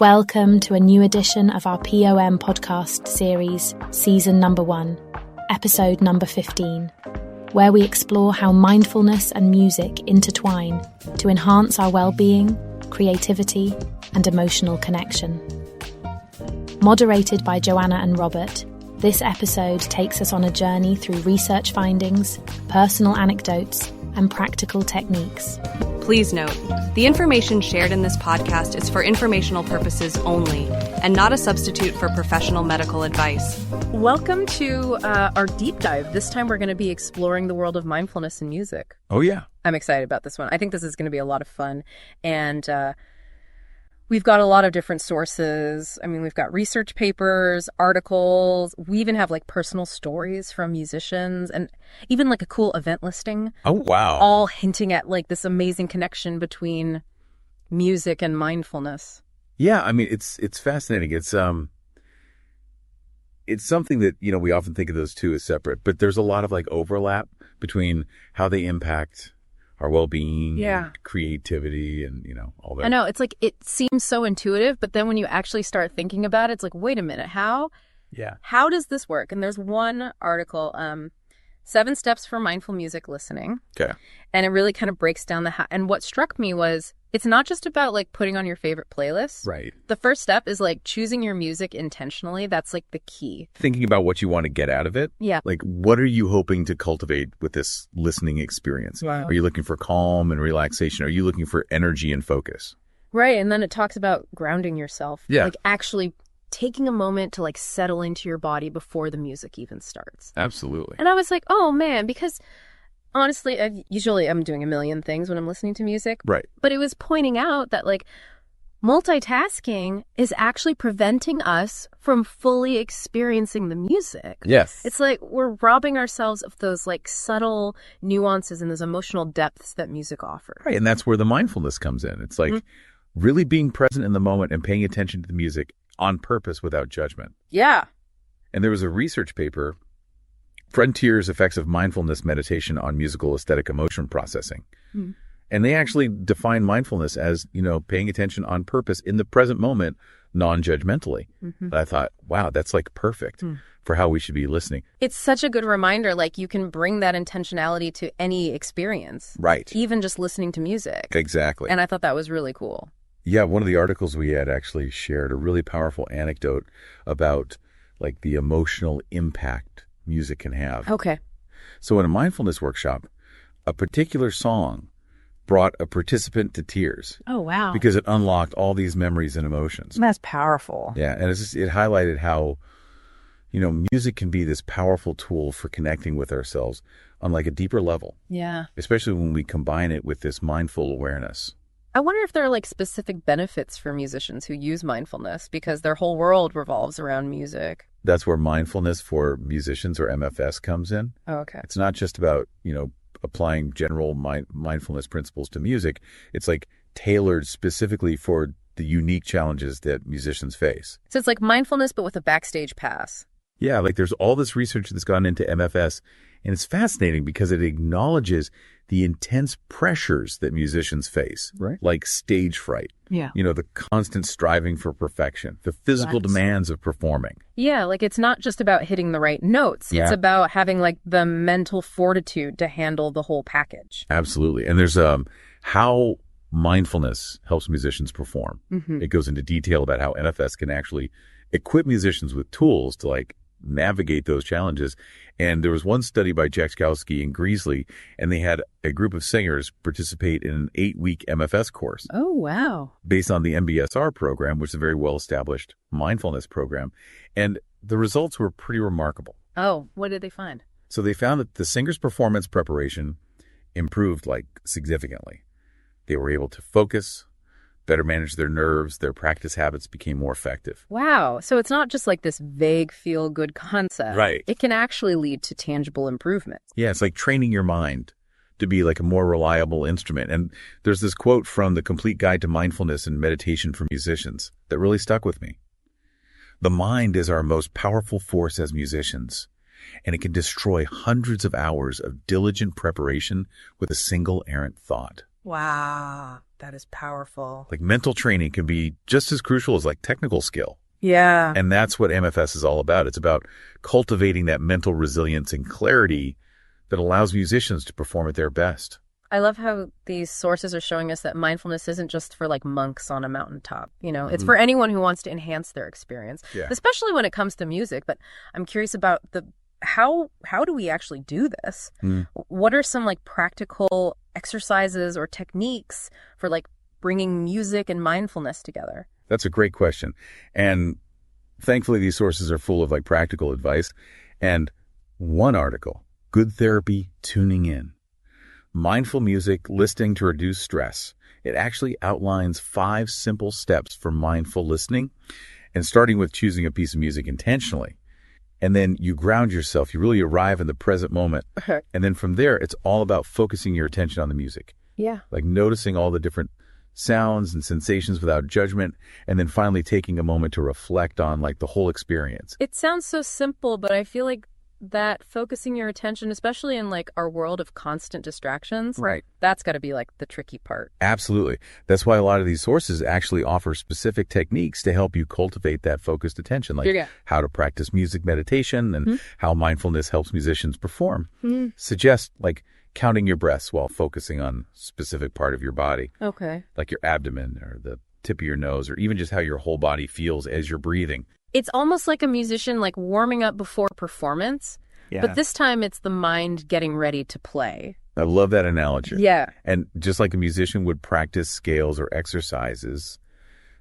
Welcome to a new edition of our PoM Podcast series, season number 1, episode number 15, where we explore how mindfulness and music intertwine to enhance our well-being, creativity, and emotional connection. Moderated by Joanna and Robert, this episode takes us on a journey through research findings, personal anecdotes, and practical techniques. Please note, the information shared in this podcast is for informational purposes only and not a substitute for professional medical advice. Welcome to our deep dive. This time we're going to be exploring the world of mindfulness and music. Oh, yeah. I'm excited about this one. I think this is going to be a lot of fun. And we've got a lot of different sources. I mean, we've got research papers, articles. We even have like personal stories from musicians and even like a cool event listing. Oh, wow. All hinting at like this amazing connection between music and mindfulness. Yeah, I mean, it's fascinating. It's something that, you know, we often think of those two as separate, but there's a lot of like overlap between how they impact our well-being, and creativity, and, you know, all that. I know. It's like, it seems so intuitive, but then when you actually start thinking about it, it's like, wait a minute, how does this work? And there's one article, 7 Steps for Mindful Music Listening. Okay. And it really kind of breaks down and what struck me was, it's not just about like putting on your favorite playlist. Right. The first step is like choosing your music intentionally. That's like the key. Thinking about what you want to get out of it. Yeah. Like, what are you hoping to cultivate with this listening experience? Wow. Are you looking for calm and relaxation? Are you looking for energy and focus? Right. And then it talks about grounding yourself. Yeah. Like actually taking a moment to like settle into your body before the music even starts. Absolutely. And I was like, oh man, because honestly, I'm doing a million things when I'm listening to music. Right. But it was pointing out that like multitasking is actually preventing us from fully experiencing the music. Yes. It's like we're robbing ourselves of those like subtle nuances and those emotional depths that music offers. Right. And that's where the mindfulness comes in. It's like really being present in the moment and paying attention to the music on purpose without judgment. Yeah. And there was a research paper, Frontiers Effects of Mindfulness Meditation on Musical Aesthetic Emotion Processing. And they actually define mindfulness as, you know, paying attention on purpose in the present moment, non-judgmentally. But I thought, wow, that's like perfect for how we should be listening. It's such a good reminder, like you can bring that intentionality to any experience. Right. Even just listening to music. Exactly. And I thought that was really cool. Yeah, one of the articles we had actually shared a really powerful anecdote about like the emotional impact music can have. Okay. So in a mindfulness workshop, a particular song brought a participant to tears. Oh, wow. Because it unlocked all these memories and emotions. That's powerful. Yeah, and it highlighted how, you know, music can be this powerful tool for connecting with ourselves on like a deeper level. Yeah. Especially when we combine it with this mindful awareness. I wonder if there are like specific benefits for musicians who use mindfulness because their whole world revolves around music. That's where mindfulness for musicians, or MFS, comes in. Oh, okay. It's not just about, you know, applying general mindfulness principles to music. It's like tailored specifically for the unique challenges that musicians face. So it's like mindfulness, but with a backstage pass. Yeah, like there's all this research that's gone into MFS, and it's fascinating because it acknowledges the intense pressures that musicians face, right? Like stage fright. Yeah. You know, the constant striving for perfection, the physical demands of performing. Yeah, like it's not just about hitting the right notes. Yeah. It's about having like the mental fortitude to handle the whole package. Absolutely. And there's how mindfulness helps musicians perform. It goes into detail about how MFS can actually equip musicians with tools to like navigate those challenges. And there was one study by Jackowski and Greasley, and they had a group of singers participate in an 8-week MFS course. Oh, wow. Based on the MBSR program, which is a very well-established mindfulness program. And the results were pretty remarkable. Oh, what did they find? So they found that the singers' performance preparation improved like significantly. They were able to focus, better manage their nerves, their practice habits became more effective. Wow. So it's not just like this vague feel-good concept. Right. It can actually lead to tangible improvements. Yeah, it's like training your mind to be like a more reliable instrument. And there's this quote from the Complete Guide to Mindfulness and Meditation for Musicians that really stuck with me. The mind is our most powerful force as musicians, and it can destroy hundreds of hours of diligent preparation with a single errant thought. Wow, that is powerful. Like mental training can be just as crucial as like technical skill. Yeah. And that's what MFS is all about. It's about cultivating that mental resilience and clarity that allows musicians to perform at their best. I love how these sources are showing us that mindfulness isn't just for like monks on a mountaintop. You know, it's for anyone who wants to enhance their experience, especially when it comes to music. But I'm curious about how do we actually do this? What are some like practical exercises or techniques for like bringing music and mindfulness together? That's a great question. And thankfully, these sources are full of like practical advice. And one article, Good Therapy Tuning In, Mindful Music Listening to Reduce Stress. It actually outlines 5 simple steps for mindful listening, and starting with choosing a piece of music intentionally. And then you ground yourself. You really arrive in the present moment. And then from there, it's all about focusing your attention on the music. Yeah. Like noticing all the different sounds and sensations without judgment, and then finally taking a moment to reflect on like the whole experience. It sounds so simple, but I feel like that focusing your attention, especially in like our world of constant distractions, right? That's got to be like the tricky part. Absolutely. That's why a lot of these sources actually offer specific techniques to help you cultivate that focused attention, like how to practice music meditation and how mindfulness helps musicians perform. Suggest like counting your breaths while focusing on a specific part of your body. Okay. Like your abdomen or the tip of your nose, or even just how your whole body feels as you're breathing. It's almost like a musician like warming up before performance, but this time it's the mind getting ready to play. I love that analogy. Yeah. And just like a musician would practice scales or exercises,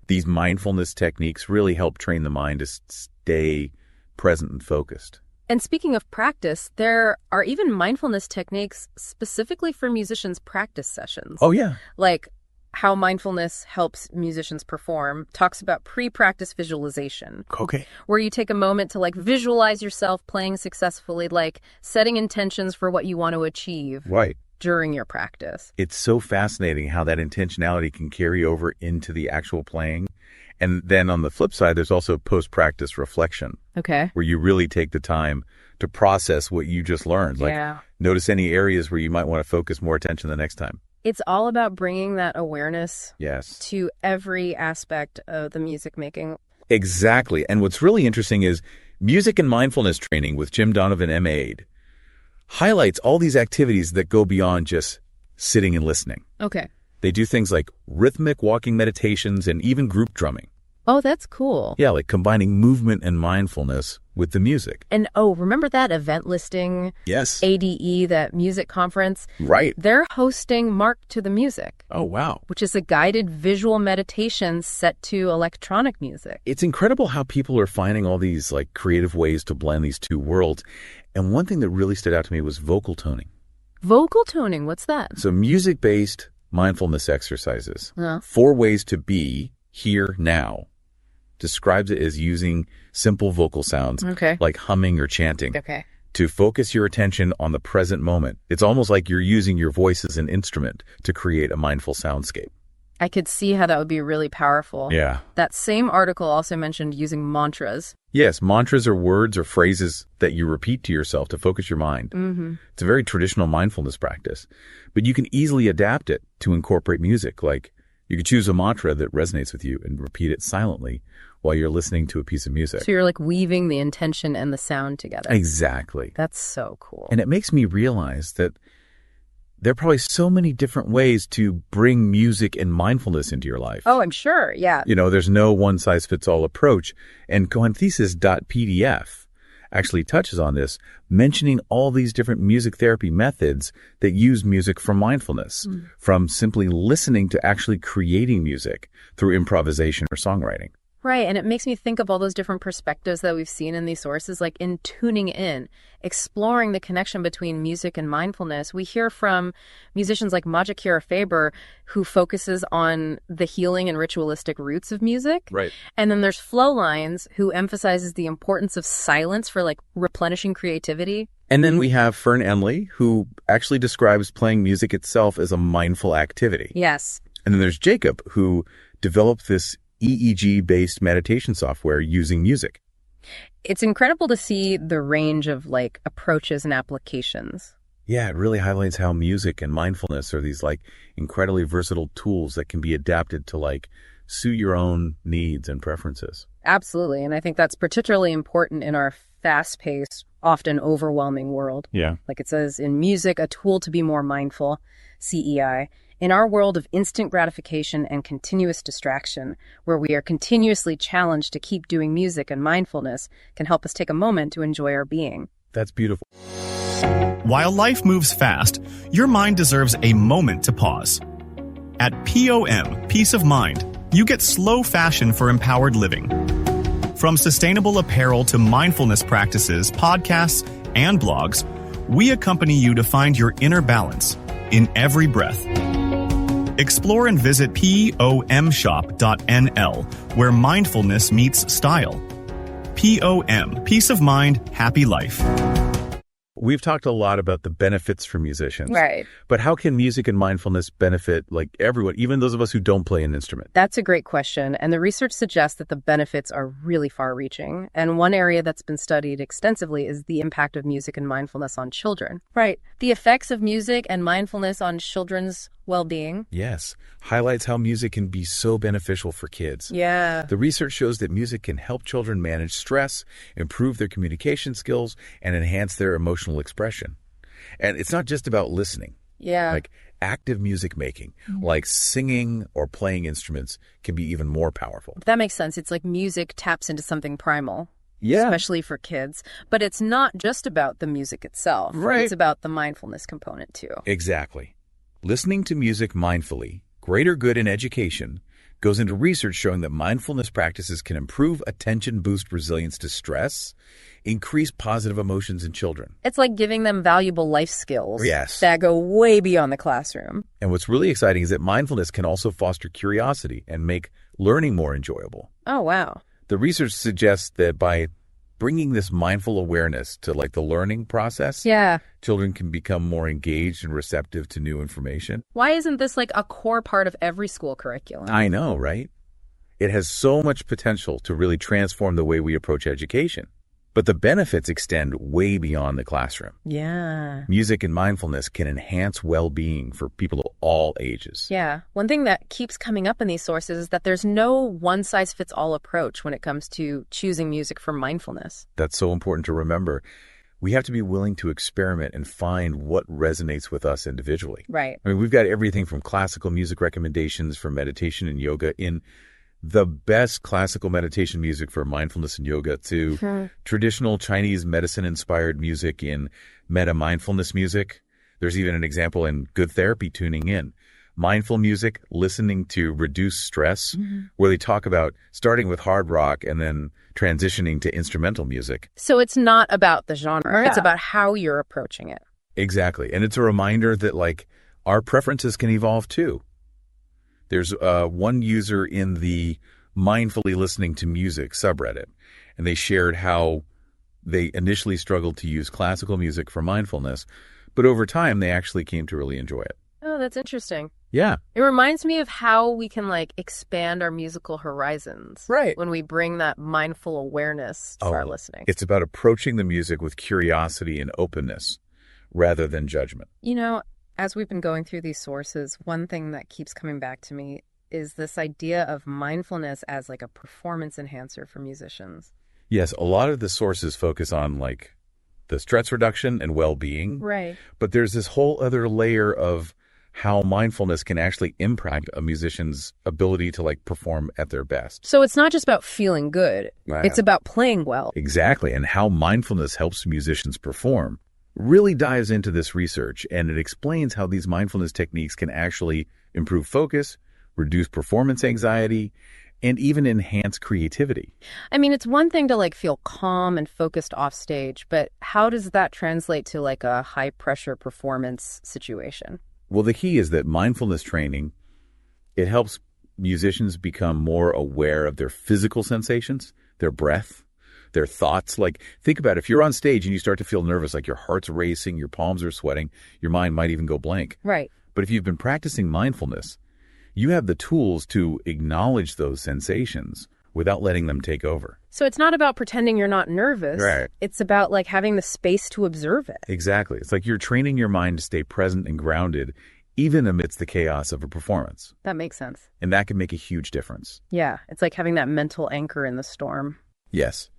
these mindfulness techniques really help train the mind to stay present and focused. And speaking of practice, there are even mindfulness techniques specifically for musicians' practice sessions. Oh, yeah. Like how mindfulness helps musicians perform talks about pre-practice visualization. Okay. Where you take a moment to like visualize yourself playing successfully, like setting intentions for what you want to achieve during your practice. It's so fascinating how that intentionality can carry over into the actual playing. And then on the flip side, there's also post-practice reflection. Okay. Where you really take the time to process what you just learned. Like notice any areas where you might want to focus more attention the next time. It's all about bringing that awareness yes. to every aspect of the music making. Exactly. And what's really interesting is music and mindfulness training with Jim Donovan, M.A.'d, highlights all these activities that go beyond just sitting and listening. Okay. They do things like rhythmic walking meditations and even group drumming. Oh, that's cool. Yeah, like combining movement and mindfulness with the music. And remember that event listing? Yes. ADE, that music conference? Right. They're hosting Mark to the Music. Oh, wow. Which is a guided visual meditation set to electronic music. It's incredible how people are finding all these like creative ways to blend these two worlds. And one thing that really stood out to me was vocal toning. Vocal toning? What's that? So music-based mindfulness exercises. 4 ways to be here now. Describes it as using simple vocal sounds like humming or chanting to focus your attention on the present moment. It's almost like you're using your voice as an instrument to create a mindful soundscape. I could see how that would be really powerful. Yeah. That same article also mentioned using mantras. Yes, mantras are words or phrases that you repeat to yourself to focus your mind. Mm-hmm. It's a very traditional mindfulness practice, but you can easily adapt it to incorporate music. Like you could choose a mantra that resonates with you and repeat it silently while you're listening to a piece of music. So you're like weaving the intention and the sound together. Exactly. That's so cool. And it makes me realize that there are probably so many different ways to bring music and mindfulness into your life. Oh, I'm sure. Yeah. You know, there's no one-size-fits-all approach. And Coanthesis.pdf actually touches on this, mentioning all these different music therapy methods that use music for mindfulness, from simply listening to actually creating music through improvisation or songwriting. Right. And it makes me think of all those different perspectives that we've seen in these sources, like in tuning in, exploring the connection between music and mindfulness. We hear from musicians like Maja Kira-Faber, who focuses on the healing and ritualistic roots of music. Right. And then there's Flowlines, who emphasizes the importance of silence for like replenishing creativity. And then we have Fern Emley, who actually describes playing music itself as a mindful activity. Yes. And then there's Jacob, who developed this EEG-based meditation software using music. It's incredible to see the range of like approaches and applications. Yeah, it really highlights how music and mindfulness are these like incredibly versatile tools that can be adapted to like suit your own needs and preferences. Absolutely. And I think that's particularly important in our fast-paced, often overwhelming world. Yeah. Like it says in music, a tool to be more mindful, CEI. In our world of instant gratification and continuous distraction, where we are continuously challenged to keep doing music, and mindfulness can help us take a moment to enjoy our being. That's beautiful. While life moves fast, your mind deserves a moment to pause. At PoM, Peace of Mind, you get slow fashion for empowered living. From sustainable apparel to mindfulness practices, podcasts, and blogs, we accompany you to find your inner balance in every breath. Explore and visit PoMshop.nl, where mindfulness meets style. PoM, Peace of Mind, Happy Life. We've talked a lot about the benefits for musicians. Right. But how can music and mindfulness benefit like everyone, even those of us who don't play an instrument? That's a great question. And the research suggests that the benefits are really far-reaching. And one area that's been studied extensively is the impact of music and mindfulness on children. Right. The effects of music and mindfulness on children's well-being. Yes. Highlights how music can be so beneficial for kids. Yeah. The research shows that music can help children manage stress, improve their communication skills, and enhance their emotional expression. And it's not just about listening. Yeah. Like active music making, like singing or playing instruments can be even more powerful. That makes sense. It's like music taps into something primal. Yeah. Especially for kids. But it's not just about the music itself. Right. It's about the mindfulness component too. Exactly. Listening to music mindfully, greater good in education, goes into research showing that mindfulness practices can improve attention, boost resilience to stress, increase positive emotions in children. It's like giving them valuable life skills Yes. that go way beyond the classroom. And what's really exciting is that mindfulness can also foster curiosity and make learning more enjoyable. Oh, wow. The research suggests that by bringing this mindful awareness to like the learning process, Yeah. children can become more engaged and receptive to new information. Why isn't this like a core part of every school curriculum? I know, right? It has so much potential to really transform the way we approach education. But the benefits extend way beyond the classroom. Yeah. Music and mindfulness can enhance well-being for people of all ages. Yeah. One thing that keeps coming up in these sources is that there's no one-size-fits-all approach when it comes to choosing music for mindfulness. That's so important to remember. We have to be willing to experiment and find what resonates with us individually. Right. I mean, we've got everything from classical music recommendations for meditation and yoga in the best classical meditation music for mindfulness and yoga to traditional Chinese medicine-inspired music in meta-mindfulness music. There's even an example in good therapy tuning in. Mindful music, listening to reduce stress, where they talk about starting with hard rock and then transitioning to instrumental music. So it's not about the genre. Yeah. It's about how you're approaching it. Exactly. And it's a reminder that like our preferences can evolve too. There's one user in the mindfully listening to music subreddit, and they shared how they initially struggled to use classical music for mindfulness, but over time they actually came to really enjoy it. Oh, that's interesting. Yeah. It reminds me of how we can like expand our musical horizons. Right. When we bring that mindful awareness to our listening. It's about approaching the music with curiosity and openness rather than judgment. You know, as we've been going through these sources, one thing that keeps coming back to me is this idea of mindfulness as like a performance enhancer for musicians. Yes, a lot of the sources focus on like the stress reduction and well-being. Right. But there's this whole other layer of how mindfulness can actually impact a musician's ability to like perform at their best. So it's not just about feeling good. Wow. It's about playing well. Exactly. And how mindfulness helps musicians perform really dives into this research, and it explains how these mindfulness techniques can actually improve focus, reduce performance anxiety, and even enhance creativity. I mean, it's one thing to like feel calm and focused off stage, but how does that translate to like a high pressure performance situation? Well, the key is that mindfulness training, it helps musicians become more aware of their physical sensations, their breath, their thoughts. Like, think about it. If you're on stage and you start to feel nervous, like your heart's racing, your palms are sweating, your mind might even go blank. Right. But if you've been practicing mindfulness, you have the tools to acknowledge those sensations, without letting them take over. So it's not about pretending you're not nervous. Right. It's about like having the space to observe it. Exactly. It's like you're training your mind to stay present and grounded, even amidst the chaos of a performance. That makes sense. And that can make a huge difference. Yeah. It's like having that mental anchor in the storm. Yes.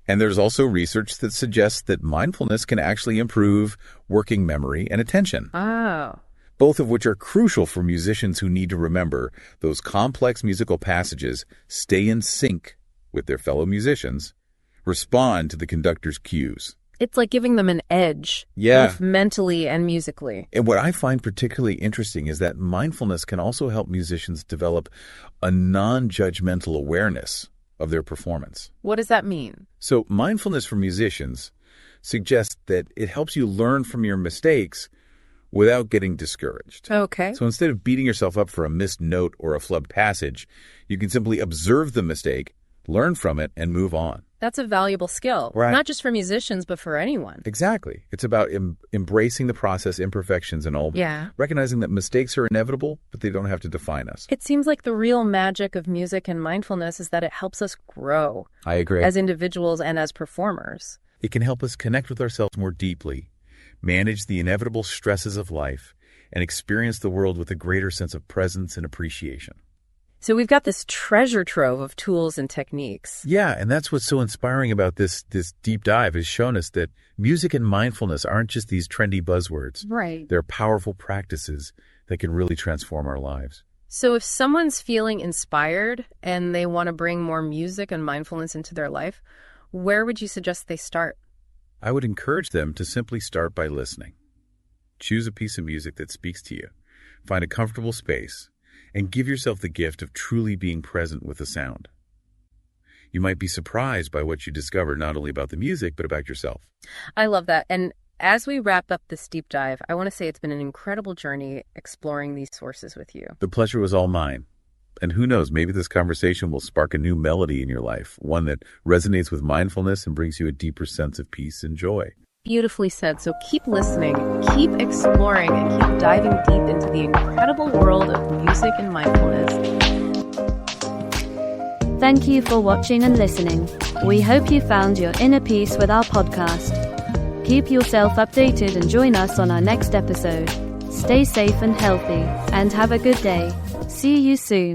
And there's also research that suggests that mindfulness can actually improve working memory and attention. Oh. Both of which are crucial for musicians who need to remember those complex musical passages, stay in sync with their fellow musicians, respond to the conductor's cues. It's like giving them an edge, both mentally and musically. And what I find particularly interesting is that mindfulness can also help musicians develop a non-judgmental awareness of their performance. What does that mean? So mindfulness for musicians suggests that it helps you learn from your mistakes without getting discouraged. Okay. So instead of beating yourself up for a missed note or a flubbed passage, you can simply observe the mistake, learn from it, and move on. That's a valuable skill, right? Not just for musicians, but for anyone. Exactly. It's about embracing the process, imperfections, and all. Yeah. Recognizing that mistakes are inevitable, but they don't have to define us. It seems like the real magic of music and mindfulness is that it helps us grow. I agree. As individuals and as performers. It can help us connect with ourselves more deeply, manage the inevitable stresses of life, and experience the world with a greater sense of presence and appreciation. So we've got this treasure trove of tools and techniques. Yeah, and that's what's so inspiring about this deep dive, has shown us that music and mindfulness aren't just these trendy buzzwords. Right. They're powerful practices that can really transform our lives. So if someone's feeling inspired and they want to bring more music and mindfulness into their life, where would you suggest they start? I would encourage them to simply start by listening. Choose a piece of music that speaks to you. Find a comfortable space and give yourself the gift of truly being present with the sound. You might be surprised by what you discover, not only about the music, but about yourself. I love that. And as we wrap up this deep dive, I want to say it's been an incredible journey exploring these sources with you. The pleasure was all mine. And who knows, maybe this conversation will spark a new melody in your life, one that resonates with mindfulness and brings you a deeper sense of peace and joy. Beautifully said. So keep listening, keep exploring, and keep diving deep into the incredible world of music and mindfulness. Thank you for watching and listening. We hope you found your inner peace with our podcast. Keep yourself updated and join us on our next episode. Stay safe and healthy, and have a good day. See you soon.